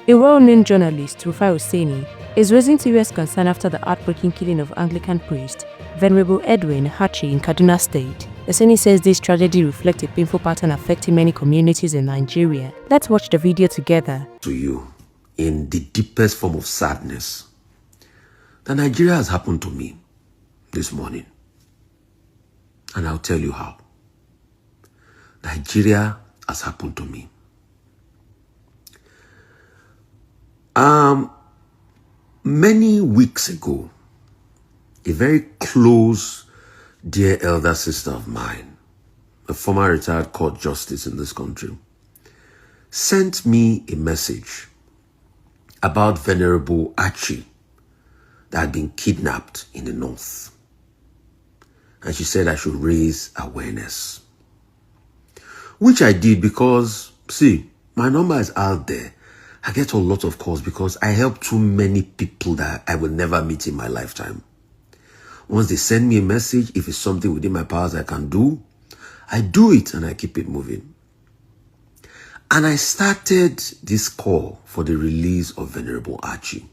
A well-known journalist, Rufai Oseni, is raising serious concern after the heartbreaking killing of Anglican priest Venerable Edwin Achi in Kaduna State. Oseni says this tragedy reflects a painful pattern affecting many communities in Nigeria. Let's watch the video together. To you, in the deepest form of sadness, that Nigeria has happened to me this morning. And I'll tell you how. Nigeria has happened to me. Many weeks ago, a very close, dear elder sister of mine, a former retired court justice in this country, sent me a message about Venerable Achi that had been kidnapped in the north. And she said I should raise awareness, which I did because, see, my number is out there. I get a lot of calls because I help too many people that I will never meet in my lifetime. Once they send me a message, if it's something within my powers I can do, I do it and I keep it moving. And I started this call for the release of Venerable Achi,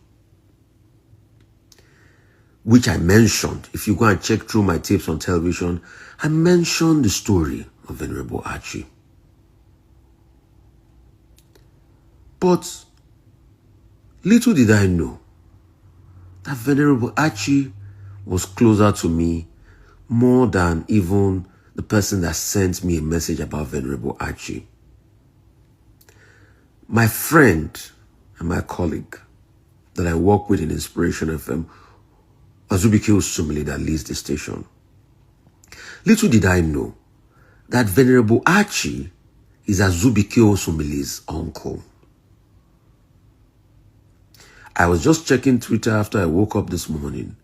which I mentioned. If you go and check through my tapes on television, I mentioned the story of Venerable Achi. But little did I know that Venerable Achi was closer to me more than even the person that sent me a message about Venerable Achi. My friend and my colleague that I work with in Inspiration FM, Azubike Osumili, that leads the station. Little did I know that Venerable Achi is Azubike Osumili's uncle. I was just checking Twitter after I woke up this morning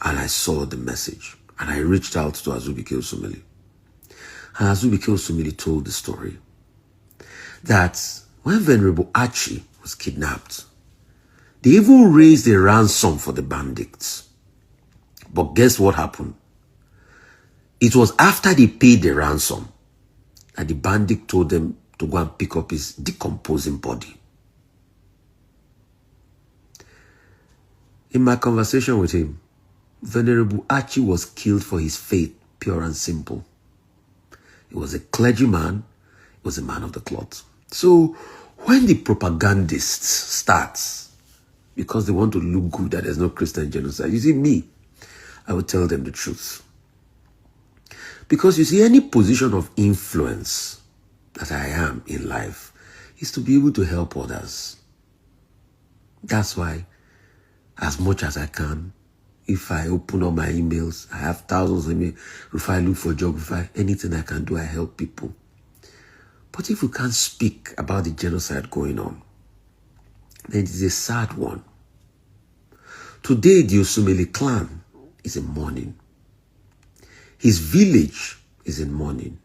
and I saw the message and I reached out to Azubike Osumili. And Azubike Osumili told the story that when Venerable Achi was kidnapped, they even raised a ransom for the bandits. But guess what happened? It was after they paid the ransom that the bandit told them to go and pick up his decomposing body. In my conversation with him, Venerable Achi was killed for his faith, pure and simple. He was a clergyman, he was a man of the cloth. So when the propagandists start, because they want to look good that there's no Christian genocide, you see me, I will tell them the truth. Because you see, any position of influence that I am in life is to be able to help others. That's why, as much as I can, if I open up my emails, I have thousands of emails. If I look for a job, anything I can do, I help people. But if we can't speak about the genocide going on, then it is a sad one. Today, the Osumili clan is in mourning. His village is in mourning.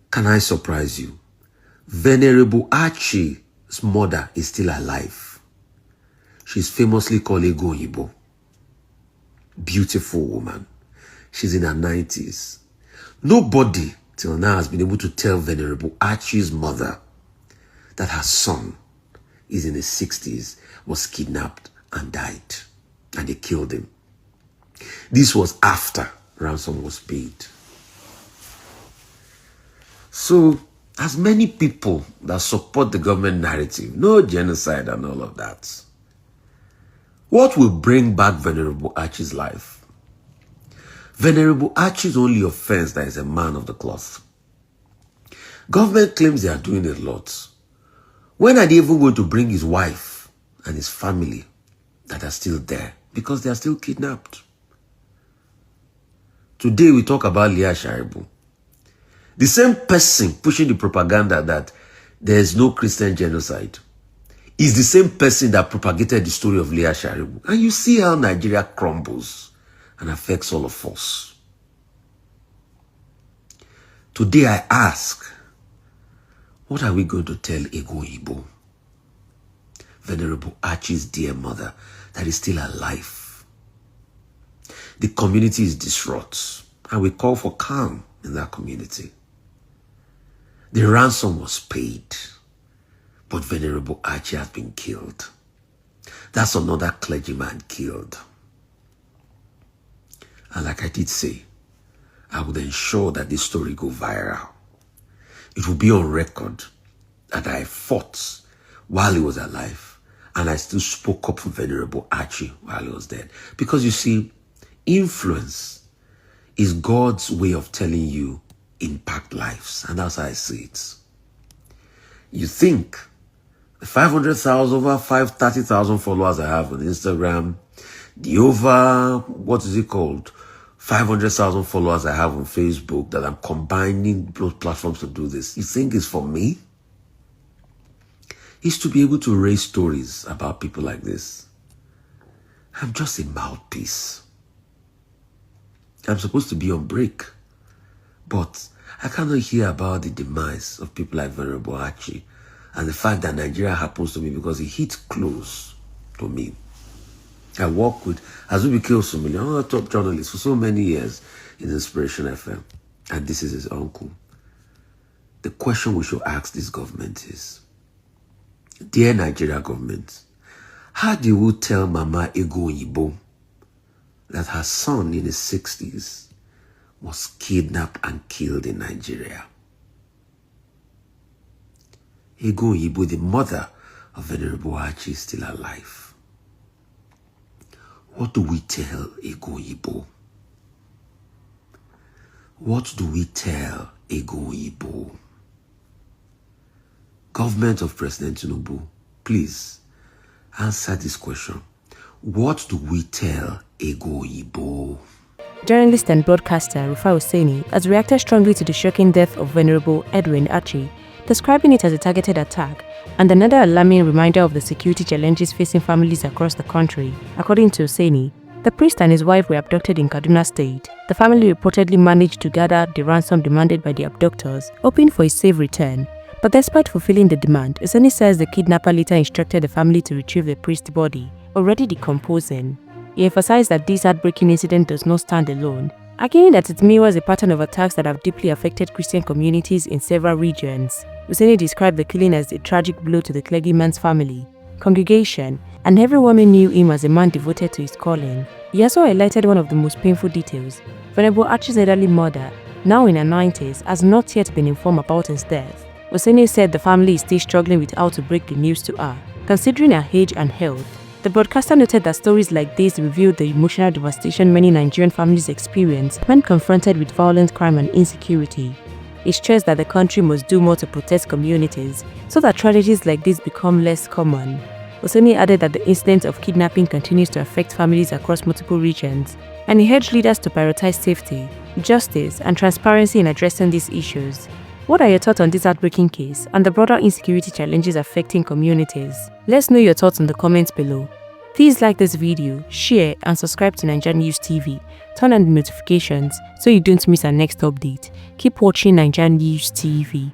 Can I surprise you? Venerable Achi's mother is still alive. She's famously called Ego Yibo. Beautiful woman. She's in her 90s. Nobody till now has been able to tell Venerable Achi's mother that her son is in his 60s, was kidnapped and died. And they killed him. This was after ransom was paid. So, as many people that support the government narrative, no genocide and all of that, what will bring back Venerable Achi's life? Venerable Achi's only offense that is a man of the cloth. Government claims they are doing a lot. When are they even going to bring his wife and his family that are still there? Because they are still kidnapped. Today we talk about Leah Sharibu. The same person pushing the propaganda that there is no Christian genocide is the same person that propagated the story of Leah Sharibu. And you see how Nigeria crumbles and affects all of us. Today I ask, what are we going to tell Ego Yibo, Venerable Achi's dear mother, that is still alive? The community is distraught, and we call for calm in that community. The ransom was paid. But Venerable Achi has been killed. That's another clergyman killed. And like I did say, I would ensure that this story go viral. It will be on record that I fought while he was alive, and I still spoke up for Venerable Achi while he was dead. Because you see, influence is God's way of telling you impact lives, and that's how I see it. You think the 500,000 over 30,000 followers I have on Instagram, the over, 500,000 followers I have on Facebook, that I'm combining both platforms to do this, you think it's for me? It's to be able to raise stories about people like this. I'm just a mouthpiece. I'm supposed to be on break, but I cannot hear about the demise of people like Venerable Achi and the fact that Nigeria happens to me because it hits close to me. I work with Azubi Oseni, one of the top journalists for so many years in Inspiration FM, and this is his uncle. The question we should ask this government is, dear Nigeria government, how do you tell Mama Ego Yibo that her son in his 60s was kidnapped and killed in Nigeria? Ego Yibo, the mother of Venerable Achi, is still alive. What do we tell Ego Yibo? What do we tell Ego Yibo? Government of President Tinubu, please answer this question. What do we tell Ego Yibo? Journalist and broadcaster Rufai Oseni has reacted strongly to the shocking death of Venerable Edwin Achi, describing it as a targeted attack and another alarming reminder of the security challenges facing families across the country. According to Oseni, the priest and his wife were abducted in Kaduna State. The family reportedly managed to gather the ransom demanded by the abductors, hoping for a safe return. But despite fulfilling the demand, Oseni says the kidnapper later instructed the family to retrieve the priest's body, already decomposing. He emphasized that this heartbreaking incident does not stand alone, arguing that it mirrors a pattern of attacks that have deeply affected Christian communities in several regions. Oseni described the killing as a tragic blow to the clergyman's family, congregation, and everyone who knew him as a man devoted to his calling. He also highlighted one of the most painful details. Venerable Achi's elderly mother, now in her 90s, has not yet been informed about his death. Oseni said the family is still struggling with how to break the news to her, considering her age and health. The broadcaster noted that stories like this reveal the emotional devastation many Nigerian families experience when confronted with violent crime and insecurity. He stressed that the country must do more to protect communities so that tragedies like this become less common. Oseni added that the incident of kidnapping continues to affect families across multiple regions, and he urged leaders to prioritize safety, justice, and transparency in addressing these issues. What are your thoughts on this heartbreaking case and the broader insecurity challenges affecting communities? Let's know your thoughts in the comments below. Please like this video, share, and subscribe to Naija News TV. Turn on the notifications so you don't miss our next update. Keep watching Naija News TV.